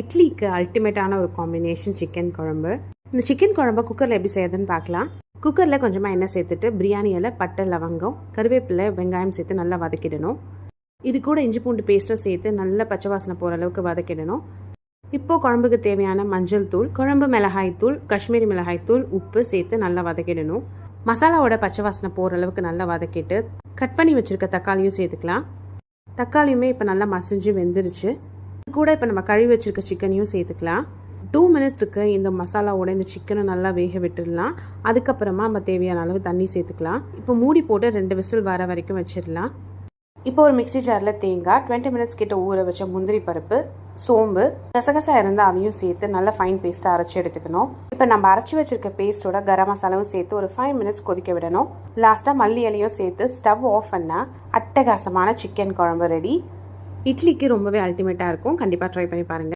இட்லிக்கு அல்டிமேட்டான ஒரு combination chicken குழம்பு. இந்த சிக்கன் குழம்பு குக்கரில் எப்படி செய்யறதுன்னு பார்க்கலாம். குக்கரில் கொஞ்சமாக எண்ணெய் சேர்த்துட்டு பிரியாணி இலை, பட்டை, லவங்கம், கருவேப்பிலை, வெங்காயம் சேர்த்து நல்லா வதக்கிடணும். இது கூட இஞ்சி பூண்டு பேஸ்ட்டும் சேர்த்து நல்லா பச்சை வாசனை போகிற அளவுக்கு வதக்கிடணும். இப்போது குழம்புக்கு தேவையான மஞ்சள் தூள், குழம்பு மிளகாய் தூள், காஷ்மீரி மிளகாய் தூள், உப்பு சேர்த்து நல்லா வதக்கிடணும். மசாலாவோட பச்சை வாசனை போகிற அளவுக்கு நல்லா வதக்கிட்டு கட் பண்ணி வச்சுருக்க தக்காளியும் சேர்த்துக்கலாம். தக்காளியுமே இப்போ நல்லா மசிஞ்சு வெந்துருச்சு. இது கூட இப்போ நம்ம கழுவி வச்சுருக்க சிக்கனையும் சேர்த்துக்கலாம். 2 மினிட்ஸுக்கு இந்த மசாலாவோட இந்த சிக்கனை நல்லா வேக விட்டுடலாம். அதுக்கப்புறமா நம்ம தேவையான அளவு தண்ணி சேர்த்துக்கலாம். இப்போ மூடி போட்டு 2 விசில் வர வரைக்கும் வச்சிடலாம். இப்போ ஒரு மிக்சி ஜாரில் தேங்காய், 20 மினிட்ஸ் கிட்ட ஊற வச்ச முந்திரி பருப்பு, சோம்பு, கசகசா இருந்தால் அதையும் சேர்த்து நல்லா ஃபைன் பேஸ்ட்டாக அரைச்சி எடுத்துக்கணும். இப்போ நம்ம அரைச்சி வச்சிருக்க பேஸ்ட்டோட கரம் மசாலாவும் சேர்த்து ஒரு 5 மினிட்ஸ் கொதிக்க விடணும். லாஸ்ட்டாக மல்லி இலையும் சேர்த்து ஸ்டவ் ஆஃப் பண்ணால் அட்டகாசமான சிக்கன் குழம்பு ரெடி. இட்லிக்கு ரொம்பவே அல்டிமேட்டாக இருக்கும். கண்டிப்பாக ட்ரை பண்ணி பாருங்கள்.